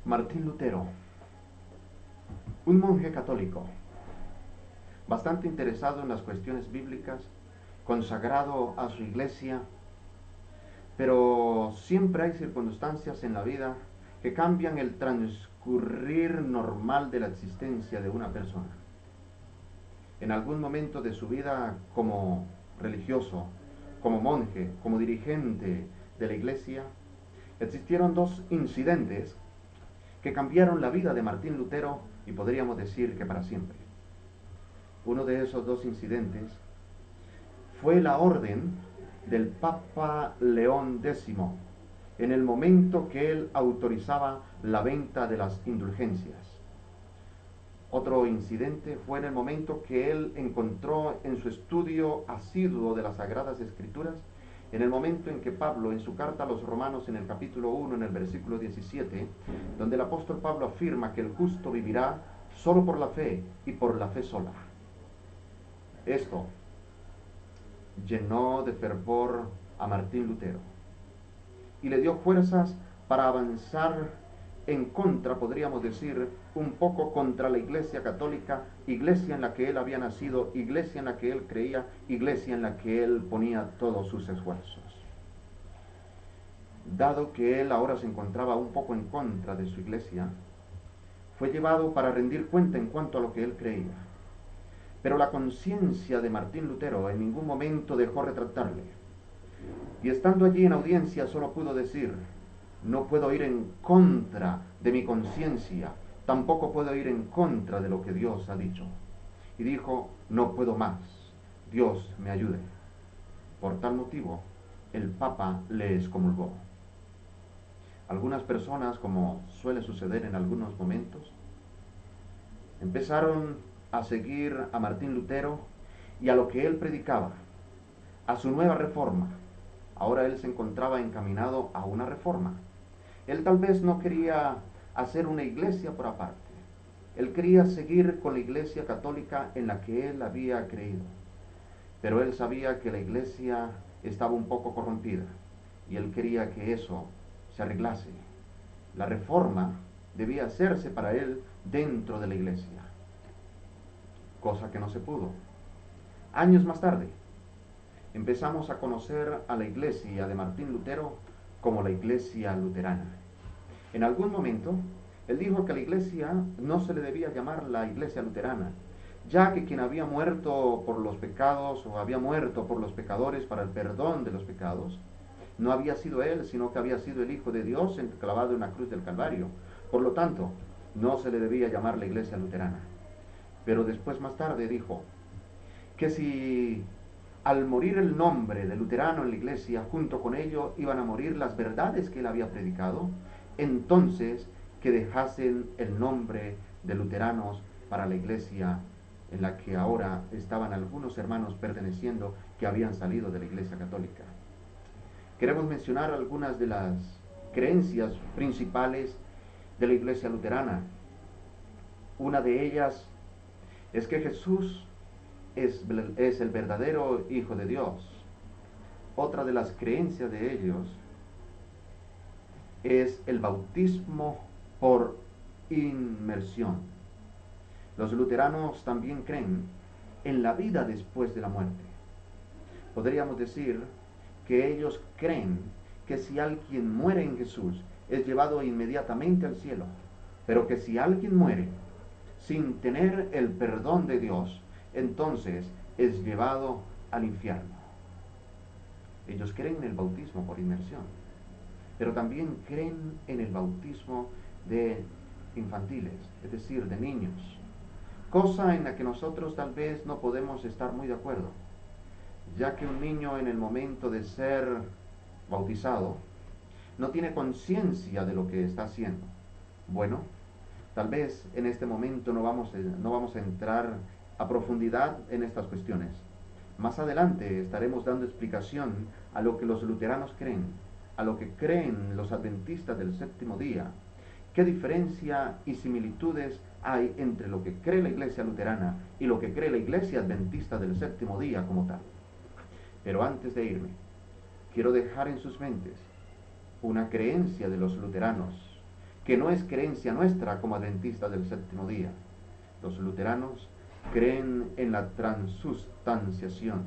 Martín Lutero, un monje católico, bastante interesado en las cuestiones bíblicas, consagrado a su iglesia, pero siempre hay circunstancias en la vida que cambian el transcurrir normal de la existencia de una persona. En algún momento de su vida, como religioso, como monje, como dirigente de la iglesia, existieron dos incidentes que cambiaron la vida de Martín Lutero, y podríamos decir que para siempre. Uno de esos dos incidentes fue la orden del Papa León X, en el momento que él autorizaba la venta de las indulgencias. Otro incidente fue en el momento que él encontró en su estudio asiduo de las Sagradas Escrituras, en el momento en que Pablo, en su carta a los Romanos, en el capítulo 1, en el versículo 17, donde el apóstol Pablo afirma que el justo vivirá solo por la fe y por la fe sola. Esto llenó de fervor a Martín Lutero y le dio fuerzas para avanzar en contra, podríamos decir, un poco contra la Iglesia católica, iglesia en la que él había nacido, iglesia en la que él creía, iglesia en la que él ponía todos sus esfuerzos. Dado que él ahora se encontraba un poco en contra de su iglesia, fue llevado para rendir cuenta en cuanto a lo que él creía. Pero la conciencia de Martín Lutero en ningún momento dejó retratarle. Y estando allí en audiencia solo pudo decir: no puedo ir en contra de mi conciencia, tampoco puedo ir en contra de lo que Dios ha dicho. Y dijo: no puedo más, Dios me ayude. Por tal motivo, el Papa le excomulgó. Algunas personas, como suele suceder en algunos momentos, empezaron a seguir a Martín Lutero y a lo que él predicaba, a su nueva reforma. Ahora él se encontraba encaminado a una reforma. Él tal vez no quería hacer una iglesia por aparte. Él quería seguir con la iglesia católica en la que él había creído. Pero él sabía que la iglesia estaba un poco corrompida y él quería que eso se arreglase. La reforma debía hacerse para él dentro de la iglesia, cosa que no se pudo. Años más tarde, empezamos a conocer a la iglesia de Martín Lutero como la iglesia luterana. En algún momento, él dijo que a la iglesia no se le debía llamar la iglesia luterana, ya que quien había muerto por los pecados o había muerto por los pecadores para el perdón de los pecados, no había sido él, sino que había sido el Hijo de Dios clavado en la cruz del Calvario. Por lo tanto, no se le debía llamar la iglesia luterana. Pero después, más tarde, dijo que si al morir el nombre de luterano en la iglesia, junto con ello iban a morir las verdades que él había predicado, entonces que dejasen el nombre de luteranos para la iglesia en la que ahora estaban algunos hermanos perteneciendo que habían salido de la iglesia católica. Queremos mencionar algunas de las creencias principales de la iglesia luterana. Una de ellas es que Jesús es el verdadero Hijo de Dios. Otra de las creencias de ellos es el bautismo por inmersión. Los luteranos también creen en la vida después de la muerte. Podríamos decir que ellos creen que si alguien muere en Jesús es llevado inmediatamente al cielo, pero que si alguien muere sin tener el perdón de Dios, entonces es llevado al infierno. Ellos creen en el bautismo por inmersión, pero también creen en el bautismo de infantiles, es decir, de niños, cosa en la que nosotros tal vez no podemos estar muy de acuerdo, ya que un niño en el momento de ser bautizado no tiene conciencia de lo que está haciendo. Bueno, tal vez en este momento no vamos a entrar a profundidad en estas cuestiones. Más adelante estaremos dando explicación a lo que los luteranos creen, a lo que creen los adventistas del séptimo día, qué diferencia y similitudes hay entre lo que cree la iglesia luterana y lo que cree la iglesia adventista del séptimo día como tal. Pero antes de irme, quiero dejar en sus mentes una creencia de los luteranos que no es creencia nuestra como adventistas del séptimo día. Los luteranos creen en la transustanciación.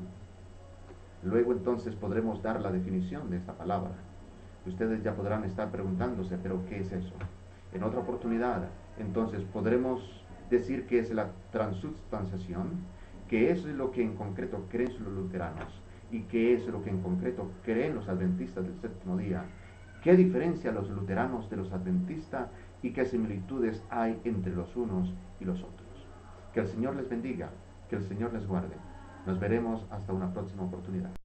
Luego entonces podremos dar la definición de esta palabra. Ustedes ya podrán estar preguntándose, ¿pero qué es eso? En otra oportunidad, entonces podremos decir que es la transustanciación, que es lo que en concreto creen los luteranos y que es lo que en concreto creen los adventistas del séptimo día. ¿Qué diferencia los luteranos de los adventistas y qué similitudes hay entre los unos y los otros? Que el Señor les bendiga, que el Señor les guarde. Nos veremos hasta una próxima oportunidad.